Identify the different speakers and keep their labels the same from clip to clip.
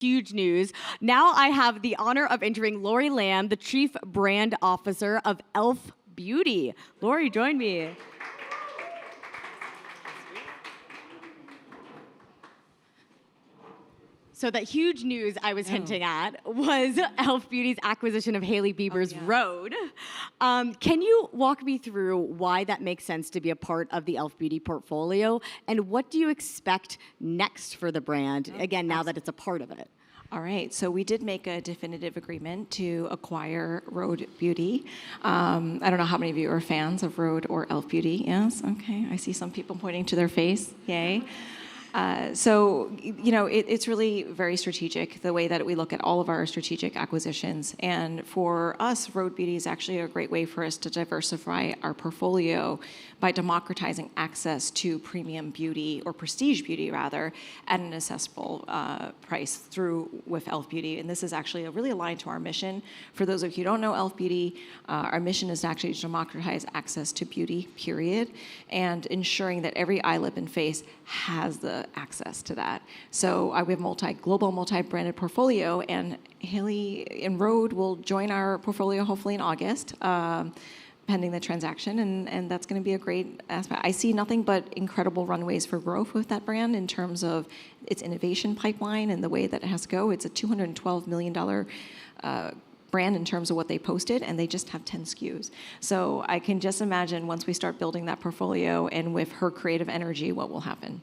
Speaker 1: Huge news. Now I have the honor of interviewing Laurie Lam, the Chief Brand Officer of e.l.f. Beauty. Laurie, join me. So that huge news I was hinting at was e.l.f. Beauty's acquisition of Hailey Bieber's Rhode. Can you walk me through why that makes sense to be a part of the e.l.f. Beauty portfolio, and what do you expect next for the brand, again, now that it's a part of it?
Speaker 2: All right, so we did make a definitive agreement to acquire Rhode Beauty. I don't know how many of you are fans of Rhode or e.l.f. Beauty. Yes, okay, I see some people pointing to their face, yay. So, it's really very strategic, the way that we look at all of our strategic acquisitions. And for us, Rhode Beauty is actually a great way for us to diversify our portfolio by democratizing access to premium beauty, or prestige beauty rather, at an accessible price with e.l.f. Beauty. And this is actually really aligned to our mission. For those of you who don't know e.l.f. Beauty, our mission is to actually democratize access to beauty, period, and ensuring that every eye, lip, and face has the access to that. So we have global multi-branded portfolio, and Hailey and Rhode will join our portfolio hopefully in August, pending the transaction, and that's going to be a great aspect. I see nothing but incredible runways for growth with that brand in terms of its innovation pipeline and the way that it has to go. It's a $212 million brand in terms of what they posted, and they just have 10 SKUs. So I can just imagine once we start building that portfolio and with her creative energy, what will happen.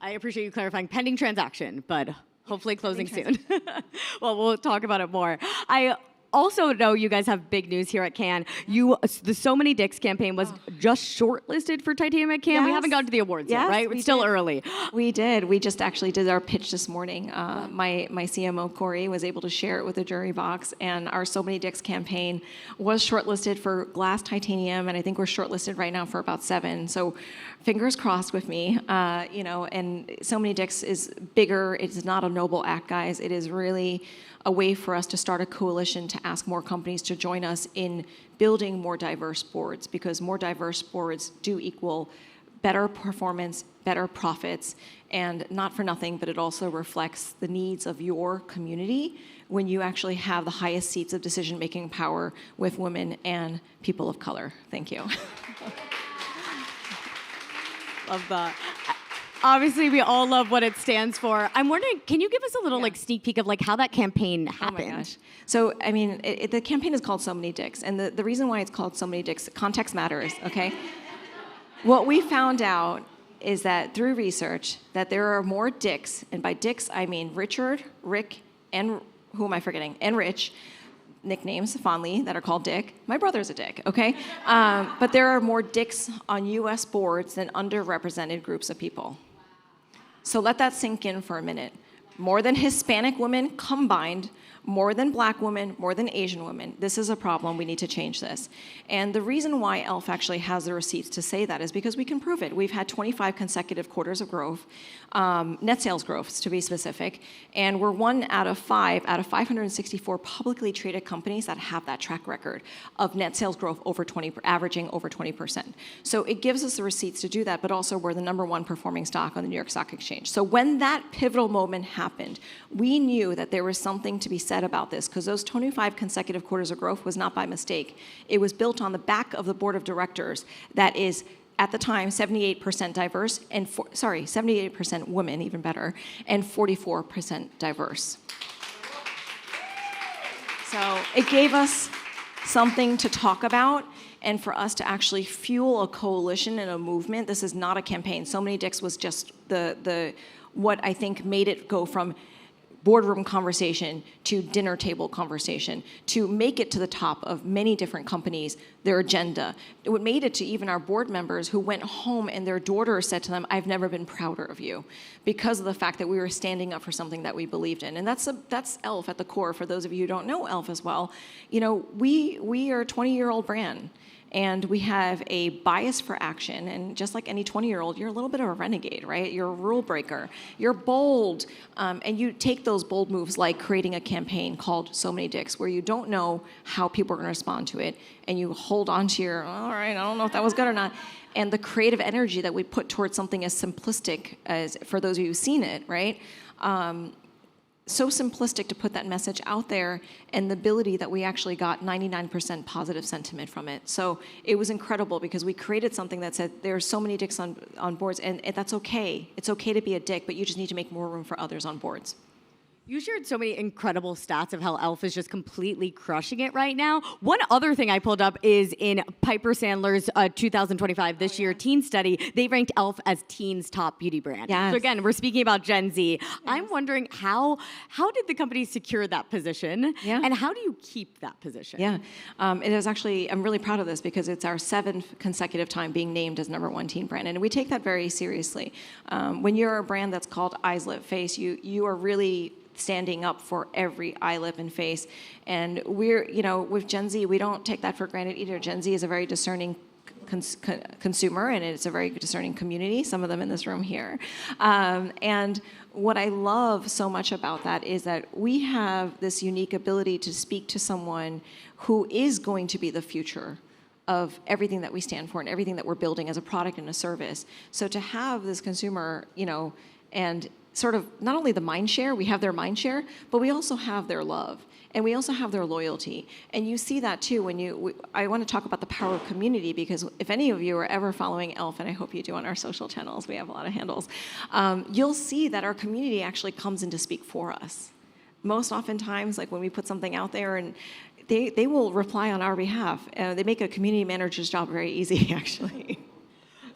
Speaker 1: I appreciate you clarifying pending transaction, but hopefully closing soon. Well, we'll talk about it more. I also know you guys have big news here at Cannes. The So Many Dicks campaign was just shortlisted for Titanium at Cannes. Yes. We haven't gotten to the awards yet, right? It's still early.
Speaker 2: We did. We just actually did our pitch this morning. My CMO, Corey, was able to share it with the jury box, and our So Many Dicks campaign was shortlisted for Glass Titanium, and I think we're shortlisted right now for about 7. So fingers crossed with me, and So Many Dicks is bigger. It's not a noble act, guys. It is really a way for us to start a coalition to ask more companies to join us in building more diverse boards, because more diverse boards do equal better performance, better profits, and not for nothing, but it also reflects the needs of your community when you actually have the highest seats of decision-making power with women and people of color. Thank you.
Speaker 1: Love that. Obviously, we all love what it stands for. I'm wondering, can you give us a little sneak peek of how that campaign happened?
Speaker 2: Oh my gosh. So, I mean, the campaign is called So Many Dicks, and the reason why it's called So Many Dicks, context matters, okay? What we found out is that through research, that there are more dicks, and by dicks I mean Richard, Rick, and who am I forgetting? And Rich, nicknames fondly that are called Dick. My brother's a Dick, okay? But there are more dicks on US boards than underrepresented groups of people. So let that sink in for a minute. More than Hispanic women combined, more than Black women, more than Asian women. This is a problem. We need to change this. And the reason why e.l.f. actually has the receipts to say that is because we can prove it. We've had 25 consecutive quarters of growth, net sales growth to be specific, and we're 1 out of 5 out of 564 publicly traded companies that have that track record of net sales growth averaging over 20%. So it gives us the receipts to do that, but also we're the #1 performing stock on the New York Stock Exchange. So when that pivotal moment happened, we knew that there was something to be said about this, because those 25 consecutive quarters of growth was not by mistake. It was built on the back of the board of directors that is, at the time, 78% diverse, and 78% women, even better, and 44% diverse. So it gave us something to talk about, and for us to actually fuel a coalition and a movement. This is not a campaign. So Many Dicks was just what I think made it go from boardroom conversation to dinner table conversation, to make it to the top of many different companies, their agenda. It made it to even our board members who went home and their daughter said to them, "I've never been prouder of you," because of the fact that we were standing up for something that we believed in. And that's e.l.f. at the core. For those of you who don't know e.l.f. as well, we are a 20-year-old brand. And we have a bias for action, and just like any 20-year-old, you're a little bit of a renegade, right? You're a rule breaker. You're bold, and you take those bold moves like creating a campaign called So Many Dicks, where you don't know how people are going to respond to it, and you hold on to your, all right, I don't know if that was good or not, and the creative energy that we put towards something as simplistic as, for those of you who've seen it, right? so simplistic to put that message out there, and the ability that we actually got 99% positive sentiment from it. So it was incredible because we created something that said there are so many dicks on boards, and that's okay. It's okay to be a dick, but you just need to make more room for others on boards.
Speaker 1: You shared so many incredible stats of how e.l.f. is just completely crushing it right now. One other thing I pulled up is in Piper Sandler's 2025 this year teen study, they ranked e.l.f. as teens' top beauty brand.
Speaker 2: Yes.
Speaker 1: So again, we're speaking about Gen Z.
Speaker 2: Yes.
Speaker 1: I'm wondering how did the company secure that position?
Speaker 2: Yeah.
Speaker 1: And how do you keep that position?
Speaker 2: Yeah, it is actually, I'm really proud of this because it's our 7th consecutive time being named as #1 teen brand, and we take that very seriously. When you're a brand that's called Eyes, Lip, Face, you are really standing up for every eye, lip, and face. And we're, with Gen Z, we don't take that for granted either. Gen Z is a very discerning consumer, and it's a very discerning community, some of them in this room here. And what I love so much about that is that we have this unique ability to speak to someone who is going to be the future of everything that we stand for and everything that we're building as a product and a service. So to have this consumer, and sort of not only the mind share, we have their mind share, but we also have their love. And we also have their loyalty. And you see that too when I want to talk about the power of community, because if any of you are ever following e.l.f., and I hope you do on our social channels, we have a lot of handles, you'll see that our community actually comes in to speak for us. Most oftentimes, like when we put something out there, and they will reply on our behalf. They make a community manager's job very easy, actually.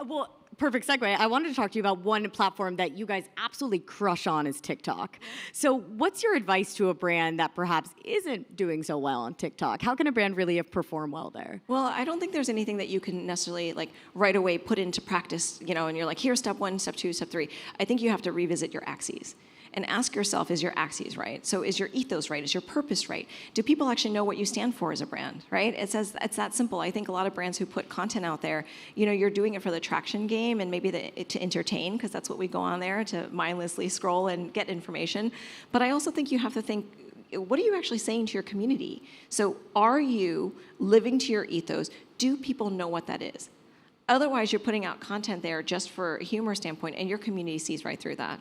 Speaker 1: Well, perfect segue. I wanted to talk to you about one platform that you guys absolutely crush on is TikTok. So what's your advice to a brand that perhaps isn't doing so well on TikTok? How can a brand really perform well there?
Speaker 2: Well, I don't think there's anything that you can necessarily right away put into practice, and you're like, here's step 1, step 2, step 3. I think you have to revisit your Axios and ask yourself, is your Axios right? So is your ethos right? Is your purpose right? Do people actually know what you stand for as a brand, right? It's that simple. I think a lot of brands who put content out there, you're doing it for the traction game and maybe to entertain, because that's what we go on there, to mindlessly scroll and get information. But I also think you have to think, what are you actually saying to your community? So are you living to your ethos? Do people know what that is? Otherwise, you're putting out content there just for a humor standpoint, and your community sees right through that.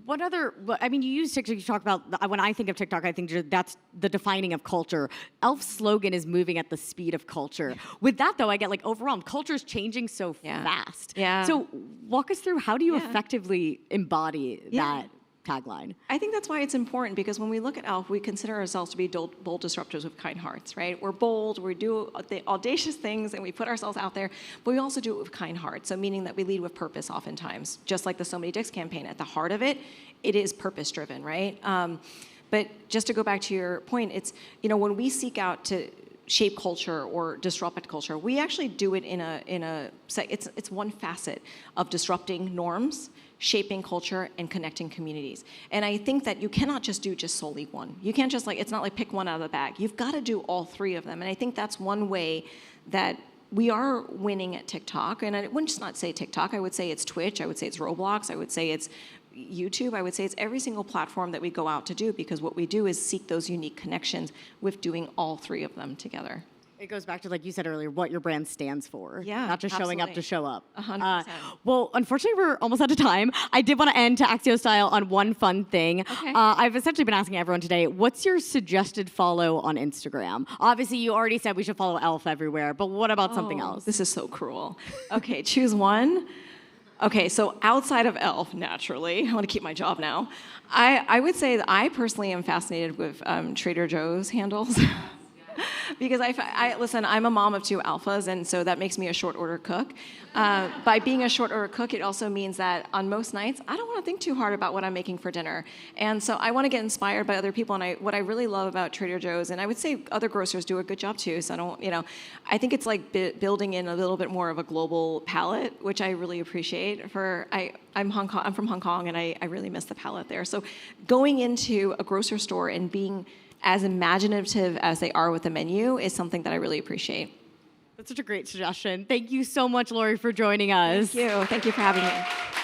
Speaker 1: You use TikTok, you talk about, when I think of TikTok, I think that's the defining of culture. e.l.f.'s slogan is moving at the speed of culture. With that, though, I get overwhelmed. Culture's changing so fast.
Speaker 2: Yeah.
Speaker 1: So walk us through, how do you effectively embody that tagline?
Speaker 2: I think that's why it's important, because when we look at e.l.f., we consider ourselves to be bold disruptors with kind hearts, right? We're bold, we do the audacious things, and we put ourselves out there, but we also do it with kind hearts, so meaning that we lead with purpose oftentimes, just like the So Many Dicks campaign. At the heart of it, it is purpose-driven, right? But just to go back to your point, it's, when we seek out to shape culture or disrupt culture, we actually do it it's one facet of disrupting norms, shaping culture, and connecting communities. And I think that you cannot just do solely one. You can't just it's not like pick one out of the bag. You've got to do all 3 of them. And I think that's one way that we are winning at TikTok. And I wouldn't just not say TikTok. I would say it's Twitch. I would say it's Roblox. I would say it's YouTube. I would say it's every single platform that we go out to do, because what we do is seek those unique connections with doing all 3 of them together.
Speaker 1: It goes back to, like you said earlier, what your brand stands for.
Speaker 2: Yeah,
Speaker 1: not just showing up to show up.
Speaker 2: 100%.
Speaker 1: Well, unfortunately, we're almost out of time. I did want to end to Axios style on one fun thing.
Speaker 2: Okay.
Speaker 1: I've essentially been asking everyone today, what's your suggested follow on Instagram? Obviously, you already said we should follow e.l.f. everywhere, but what about something else?
Speaker 2: This is so cruel. Okay, choose one. Okay, so outside of e.l.f., naturally, I want to keep my job now. I would say that I personally am fascinated with Trader Joe's handles. Because listen, I'm a mom of 2 alphas, and so that makes me a short order cook. By being a short order cook, it also means that on most nights, I don't want to think too hard about what I'm making for dinner. And so I want to get inspired by other people. And what I really love about Trader Joe's, and I would say other grocers do a good job too, so I think it's like building in a little bit more of a global palette, which I really appreciate. I'm from Hong Kong, and I really miss the palette there. So going into a grocery store and being as imaginative as they are with the menu is something that I really appreciate.
Speaker 1: That's such a great suggestion. Thank you so much, Laurie, for joining us.
Speaker 2: Thank you. Thank you for having me.